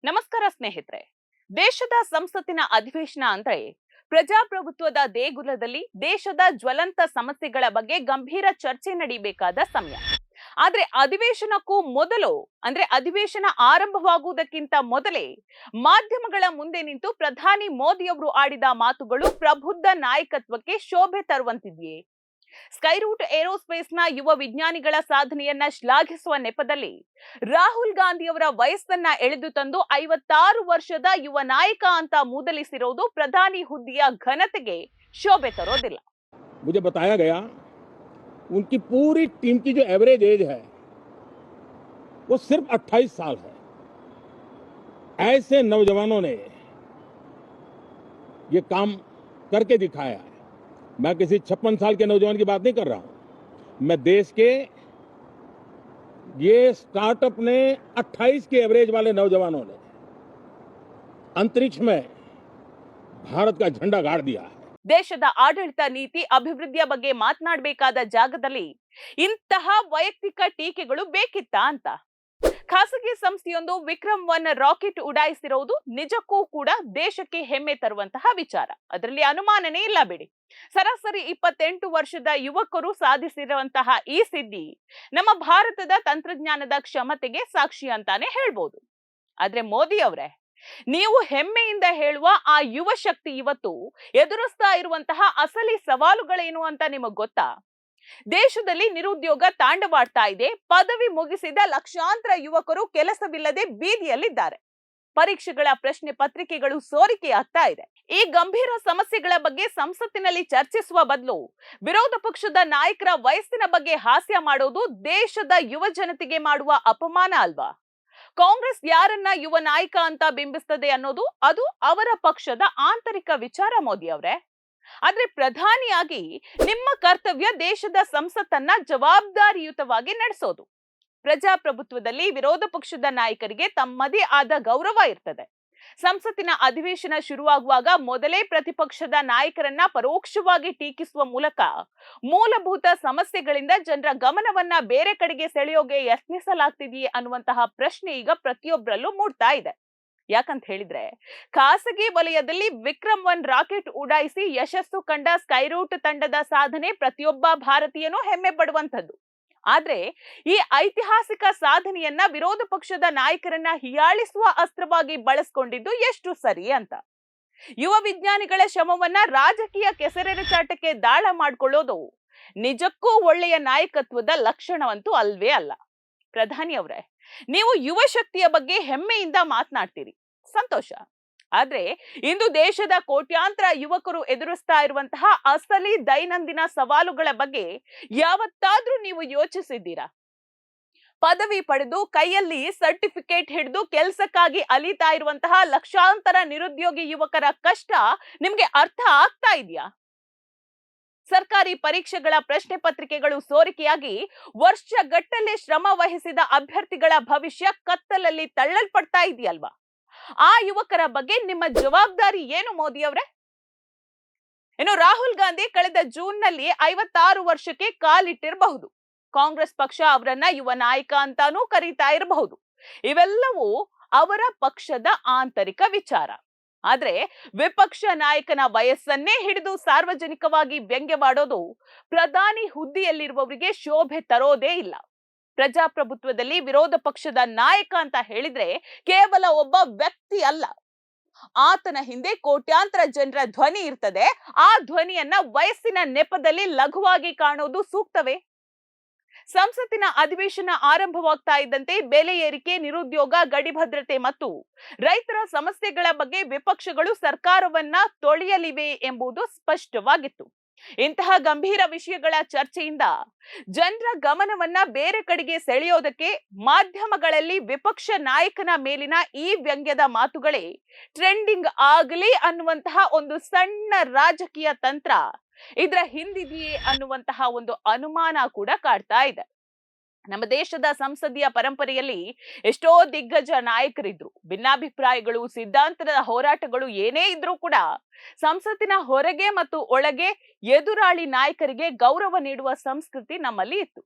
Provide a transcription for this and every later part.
ನಮಸ್ಕಾರ ಸ್ನೇಹಿತರೆ. ದೇಶದ ಸಂಸತ್ತಿನ ಅಧಿವೇಶನ ಅಂದ್ರೆ ಪ್ರಜಾಪ್ರಭುತ್ವದ ದೇಗುಲದಲ್ಲಿ ದೇಶದ ಜ್ವಲಂತ ಸಮಸ್ಯೆಗಳ ಬಗ್ಗೆ ಗಂಭೀರ ಚರ್ಚೆ ನಡೀಬೇಕಾದ ಸಮಯ. ಆದ್ರೆ ಅಧಿವೇಶನಕ್ಕೂ ಮೊದಲು ಅಂದ್ರೆ ಅಧಿವೇಶನ ಆರಂಭವಾಗುವುದಕ್ಕಿಂತ ಮೊದಲೇ ಮಾಧ್ಯಮಗಳ ಮುಂದೆ ನಿಂತು ಪ್ರಧಾನಿ ಮೋದಿ ಅವರು ಆಡಿದ ಮಾತುಗಳು ಪ್ರಬುದ್ಧ ನಾಯಕತ್ವಕ್ಕೆ ಶೋಭೆ ತರುವಂತಿದೆಯೇ? ಸ್ಕೈರೂಟ್ ಏರೋಸ್ಪೇಸ್ ನ ಯುವ ವಿಜ್ಞಾನಿಗಳ ಸಾಧನೆಯನ್ನ ಶ್ಲಾಘಿಸುವ ನೆಪದಲ್ಲಿ ರಾಹುಲ್ ಗಾಂಧಿ ಅವರ ವಯಸ್ಸನ್ನ ಎಳೆದು ತಂದು 56 ವರ್ಷದ ಯುವ ನಾಯಕ ಅಂತ ಮೂದಲಿಸಿರೋದು ಪ್ರಧಾನಿ ಹುದ್ದೆಯ ಘನತೆಗೆ ಶೋಭೆ ತರೋದಿಲ್ಲ. मुझे बताया गया उनकी पूरी टीम की जो एवरेज एज है वो सिर्फ 28 साल है। ऐसे नौजवानों ने ये काम करके दिखाया है। मैं किसी 56 साल के नौजवान की बात नहीं कर रहा हूं, मैं देश के ये स्टार्टअप ने 28 के एवरेज वाले नौजवानों ने अंतरिक्ष में भारत का झंडा गाड़ दिया है। ದೇಶದ ಆಡಳಿತ ನೀತಿ ಅಭಿವೃದ್ಧಿಯ ಬಗ್ಗೆ ಮಾತನಾಡಬೇಕಾದ ಜಾಗದಲ್ಲಿ ಇಂತಹ ವೈಯಕ್ತಿಕ ಟೀಕೆಗಳು ಬೇಕಿತ್ತಾ ಅಂತ. ಖಾಸಗಿ ಸಂಸ್ಥೆಯೊಂದು ವಿಕ್ರಮ್-1 ರಾಕೆಟ್ ಉಡಾಯಿಸಿರುವುದು ನಿಜಕ್ಕೂ ಕೂಡ ದೇಶಕ್ಕೆ ಹೆಮ್ಮೆ ತರುವಂತಹ ವಿಚಾರ, ಅದರಲ್ಲಿ ಅನುಮಾನನೇ ಇಲ್ಲ ಬಿಡಿ. ಸರಾಸರಿ 28 ವರ್ಷದ ಯುವಕರು ಸಾಧಿಸಿರುವಂತಹ ಈ ಸಿದ್ಧಿ ನಮ್ಮ ಭಾರತದ ತಂತ್ರಜ್ಞಾನದ ಕ್ಷಮತೆಗೆ ಸಾಕ್ಷಿ ಅಂತಾನೆ ಹೇಳ್ಬೋದು. ಆದ್ರೆ ಮೋದಿ ಅವರೇ, ನೀವು ಹೆಮ್ಮೆಯಿಂದ ಹೇಳುವ ಆ ಯುವ ಶಕ್ತಿ ಇವತ್ತು ಎದುರಿಸ್ತಾ ಇರುವಂತಹ ಅಸಲಿ ಸವಾಲುಗಳೇನು ಅಂತ ನಿಮಗ್ ಗೊತ್ತಾ? ದೇಶದಲ್ಲಿ ನಿರುದ್ಯೋಗ ತಾಂಡವಾಡ್ತಾ ಇದೆ. ಪದವಿ ಮುಗಿಸಿದ ಲಕ್ಷಾಂತರ ಯುವಕರು ಕೆಲಸವಿಲ್ಲದೆ ಬೀದಿಯಲ್ಲಿದ್ದಾರೆ. ಪರೀಕ್ಷೆಗಳ ಪ್ರಶ್ನೆ ಪತ್ರಿಕೆಗಳು ಸೋರಿಕೆ ಆಗ್ತಾ ಇದೆ. ಈ ಗಂಭೀರ ಸಮಸ್ಯೆಗಳ ಬಗ್ಗೆ ಸಂಸತ್ತಿನಲ್ಲಿ ಚರ್ಚಿಸುವ ಬದಲು ವಿರೋಧ ಪಕ್ಷದ ನಾಯಕರ ವಯಸ್ಸಿನ ಬಗ್ಗೆ ಹಾಸ್ಯ ಮಾಡೋದು ದೇಶದ ಯುವ ಜನತೆಗೆ ಮಾಡುವ ಅಪಮಾನ ಅಲ್ವಾ? ಕಾಂಗ್ರೆಸ್ ಯಾರನ್ನ ಯುವ ನಾಯಕ ಅಂತ ಬಿಂಬಿಸ್ತದೆ ಅನ್ನೋದು ಅದು ಅವರ ಪಕ್ಷದ ಆಂತರಿಕ ವಿಚಾರ ಮೋದಿ ಅವರೇ. ಆದ್ರೆ ಪ್ರಧಾನಿಯಾಗಿ ನಿಮ್ಮ ಕರ್ತವ್ಯ ದೇಶದ ಸಂಸತ್ತನ್ನ ಜವಾಬ್ದಾರಿಯುತವಾಗಿ ನಡೆಸೋದು. ಪ್ರಜಾಪ್ರಭುತ್ವದಲ್ಲಿ ವಿರೋಧ ಪಕ್ಷದ ನಾಯಕರಿಗೆ ತಮ್ಮದೇ ಆದ ಗೌರವ ಇರ್ತದೆ. ಸಂಸತ್ತಿನ ಅಧಿವೇಶನ ಶುರುವಾಗುವಾಗ ಮೊದಲೇ ಪ್ರತಿಪಕ್ಷದ ನಾಯಕರನ್ನ ಪರೋಕ್ಷವಾಗಿ ಟೀಕಿಸುವ ಮೂಲಕ ಮೂಲಭೂತ ಸಮಸ್ಯೆಗಳಿಂದ ಜನರ ಗಮನವನ್ನ ಬೇರೆ ಕಡೆಗೆ ಸೆಳೆಯೋಗೆ ಯತ್ನಿಸಲಾಗ್ತಿದೆಯೇ ಅನ್ನುವಂತಹ ಪ್ರಶ್ನೆ ಈಗ ಪ್ರತಿಯೊಬ್ಬರಲ್ಲೂ ಮೂಡ್ತಾ ಇದೆ. ಯಾಕಂತ ಹೇಳಿದ್ರೆ, ಖಾಸಗಿ ವಲಯದಲ್ಲಿ ವಿಕ್ರಮ್-1 ರಾಕೆಟ್ ಉಡಾಯಿಸಿ ಯಶಸ್ಸು ಕಂಡ ಸ್ಕೈರೂಟ್ ತಂಡದ ಸಾಧನೆ ಪ್ರತಿಯೊಬ್ಬ ಭಾರತೀಯನೂ ಹೆಮ್ಮೆ ಪಡುವಂತದ್ದು. ಆದ್ರೆ ಈ ಐತಿಹಾಸಿಕ ಸಾಧನೆಯನ್ನ ವಿರೋಧ ಪಕ್ಷದ ನಾಯಕರನ್ನ ಹೀಯಾಳಿಸುವ ಅಸ್ತ್ರವಾಗಿ ಬಳಸ್ಕೊಂಡಿದ್ದು ಎಷ್ಟು ಸರಿ ಅಂತ. ಯುವ ವಿಜ್ಞಾನಿಗಳ ಶ್ರಮವನ್ನ ರಾಜಕೀಯ ಕೆಸರೆರಚಾಟಕ್ಕೆ ದಾಳ ಮಾಡ್ಕೊಳ್ಳೋದು ನಿಜಕ್ಕೂ ಒಳ್ಳೆಯ ನಾಯಕತ್ವದ ಲಕ್ಷಣವಂತೂ ಅಲ್ವೇ ಅಲ್ಲ. ಪ್ರಧಾನಿ ಅವರೇ, ನೀವು ಯುವ ಶಕ್ತಿಯ ಬಗ್ಗೆ ಹೆಮ್ಮೆಯಿಂದ ಮಾತನಾಡ್ತೀರಿ, ಸಂತೋಷ. ಆದ್ರೆ ಇಂದು ದೇಶದ ಕೋಟ್ಯಾಂತರ ಯುವಕರು ಎದುರಿಸ್ತಾ ಇರುವಂತಹ ಅಸಲಿ ದೈನಂದಿನ ಸವಾಲುಗಳ ಬಗ್ಗೆ ಯಾವತ್ತಾದ್ರೂ ನೀವು ಯೋಚಿಸಿದ್ದೀರಾ? ಪದವಿ ಪಡೆದು ಕೈಯಲ್ಲಿ ಸರ್ಟಿಫಿಕೇಟ್ ಹಿಡಿದು ಕೆಲಸಕ್ಕಾಗಿ ಅಲಿತಾ ಇರುವಂತಹ ಲಕ್ಷಾಂತರ ನಿರುದ್ಯೋಗಿ ಯುವಕರ ಕಷ್ಟ ನಿಮ್ಗೆ ಅರ್ಥ ಆಗ್ತಾ ಇದೆಯಾ? ಸರ್ಕಾರಿ ಪರೀಕ್ಷೆಗಳ ಪ್ರಶ್ನೆ ಪತ್ರಿಕೆಗಳು ಸೋರಿಕೆಯಾಗಿ ವರ್ಷಗಟ್ಟಲೆ ಶ್ರಮ ವಹಿಸಿದ ಅಭ್ಯರ್ಥಿಗಳ ಭವಿಷ್ಯ ಕತ್ತಲಲ್ಲಿ ತಳ್ಳಲ್ಪಡ್ತಾ ಇದೆಯಲ್ವಾ? ಆ ಯುವಕರ ಬಗ್ಗೆ ನಿಮ್ಮ ಜವಾಬ್ದಾರಿ ಏನು ಮೋದಿ ಅವರೇ? ಇನ್ನು ರಾಹುಲ್ ಗಾಂಧಿ ಕಳೆದ ಜೂನ್ ನಲ್ಲಿ 56 ವರ್ಷಕ್ಕೆ ಕಾಲಿಟ್ಟಿರಬಹುದು. ಕಾಂಗ್ರೆಸ್ ಪಕ್ಷ ಅವರನ್ನ ಯುವ ನಾಯಕ ಅಂತಾನೂ ಕರೀತಾ ಇರಬಹುದು. ಇವೆಲ್ಲವೂ ಅವರ ಪಕ್ಷದ ಆಂತರಿಕ ವಿಚಾರ. ಆದ್ರೆ ವಿಪಕ್ಷ ನಾಯಕನ ವಯಸ್ಸನ್ನೇ ಹಿಡಿದು ಸಾರ್ವಜನಿಕವಾಗಿ ವ್ಯಂಗ್ಯವಾಡೋದು ಪ್ರಧಾನಿ ಹುದ್ದೆಯಲ್ಲಿರುವವರಿಗೆ ಶೋಭೆ ತರೋದೇ ಇಲ್ಲ. ಪ್ರಜಾಪ್ರಭುತ್ವದಲ್ಲಿ ವಿರೋಧ ಪಕ್ಷದ ನಾಯಕ ಅಂತ ಹೇಳಿದ್ರೆ ಕೇವಲ ಒಬ್ಬ ವ್ಯಕ್ತಿ ಅಲ್ಲ, ಆತನ ಹಿಂದೆ ಕೋಟ್ಯಾಂತರ ಜನರ ಧ್ವನಿ ಇರ್ತದೆ. ಆ ಧ್ವನಿಯನ್ನ ವಯಸ್ಸಿನ ನೆಪದಲ್ಲಿ ಲಘುವಾಗಿ ಕಾಣೋದು ಸೂಕ್ತವೇ? ಸಂಸತ್ತಿನ ಅಧಿವೇಶನ ಆರಂಭವಾಗ್ತಾ ಇದ್ದಂತೆ ಬೆಲೆ ಏರಿಕೆ, ನಿರುದ್ಯೋಗ, ಗಡಿ ಭದ್ರತೆ ಮತ್ತು ರೈತರ ಸಮಸ್ಯೆಗಳ ಬಗ್ಗೆ ವಿಪಕ್ಷಗಳು ಸರ್ಕಾರವನ್ನ ತೊಳೆಯಲಿವೆ ಎಂಬುದು ಸ್ಪಷ್ಟವಾಗಿತ್ತು. ಇಂತಹ ಗಂಭೀರ ವಿಷಯಗಳ ಚರ್ಚೆಯಿಂದ ಜನರ ಗಮನವನ್ನ ಬೇರೆ ಕಡೆಗೆ ಸೆಳೆಯೋದಕ್ಕೆ ಮಾಧ್ಯಮಗಳಲ್ಲಿ ವಿಪಕ್ಷ ನಾಯಕನ ಮೇಲಿನ ಈ ವ್ಯಂಗ್ಯದ ಮಾತುಗಳೇ ಟ್ರೆಂಡಿಂಗ್ ಆಗಲಿ ಅನ್ನುವಂತಹ ಒಂದು ಸಣ್ಣ ರಾಜಕೀಯ ತಂತ್ರ ಇದರ ಹಿಂದಿದೆಯೇ ಅನ್ನುವಂತಹ ಒಂದು ಅನುಮಾನ ಕೂಡ ಕಾಡ್ತಾ ಇದೆ. ನಮ್ಮ ದೇಶದ ಸಂಸದೀಯ ಪರಂಪರೆಯಲ್ಲಿ ಎಷ್ಟೋ ದಿಗ್ಗಜ ನಾಯಕರಿದ್ರು. ಭಿನ್ನಾಭಿಪ್ರಾಯಗಳು, ಸಿದ್ಧಾಂತದ ಹೋರಾಟಗಳು ಏನೇ ಇದ್ರೂ ಕೂಡ ಸಂಸತ್ತಿನ ಹೊರಗೆ ಮತ್ತು ಒಳಗೆ ಎದುರಾಳಿ ನಾಯಕರಿಗೆ ಗೌರವ ನೀಡುವ ಸಂಸ್ಕೃತಿ ನಮ್ಮಲ್ಲಿ ಇತ್ತು.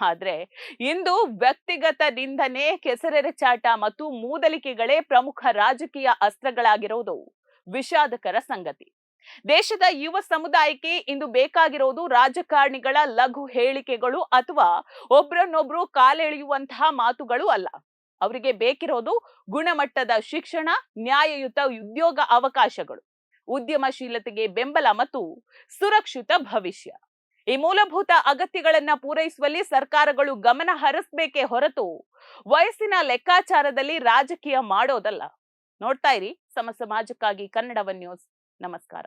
ಆದ್ರೆ ಇಂದು ವ್ಯಕ್ತಿಗತ ನಿಂದನೆ, ಕೆಸರೆರಚಾಟ ಮತ್ತು ಮೂದಲಿಕೆಗಳೇ ಪ್ರಮುಖ ರಾಜಕೀಯ ಅಸ್ತ್ರಗಳಾಗಿರುವುದು ವಿಷಾದಕರ ಸಂಗತಿ. ದೇಶದ ಯುವ ಸಮುದಾಯಕ್ಕೆ ಇಂದು ಬೇಕಾಗಿರೋದು ರಾಜಕಾರಣಿಗಳ ಲಘು ಹೇಳಿಕೆಗಳು ಅಥವಾ ಒಬ್ರನ್ನೊಬ್ರು ಕಾಲೆಳೆಯುವಂತಹ ಮಾತುಗಳು ಅಲ್ಲ. ಅವರಿಗೆ ಬೇಕಿರೋದು ಗುಣಮಟ್ಟದ ಶಿಕ್ಷಣ, ನ್ಯಾಯಯುತ ಉದ್ಯೋಗ ಅವಕಾಶಗಳು, ಉದ್ಯಮಶೀಲತೆಗೆ ಬೆಂಬಲ ಮತ್ತು ಸುರಕ್ಷಿತ ಭವಿಷ್ಯ. ಈ ಮೂಲಭೂತ ಅಗತ್ಯಗಳನ್ನ ಪೂರೈಸುವಲ್ಲಿ ಸರ್ಕಾರಗಳು ಗಮನ ಹರಿಸಬೇಕೇ ಹೊರತು ವಯಸ್ಸಿನ ಲೆಕ್ಕಾಚಾರದಲ್ಲಿ ರಾಜಕೀಯ ಮಾಡೋದಲ್ಲ. ನೋಡ್ತಾ ಇರಿ ಸಮ ಸಮಾಜಕ್ಕಾಗಿ ಕನ್ನಡ ಒನ್ ನ್ಯೂಸ್. ನಮಸ್ಕಾರ.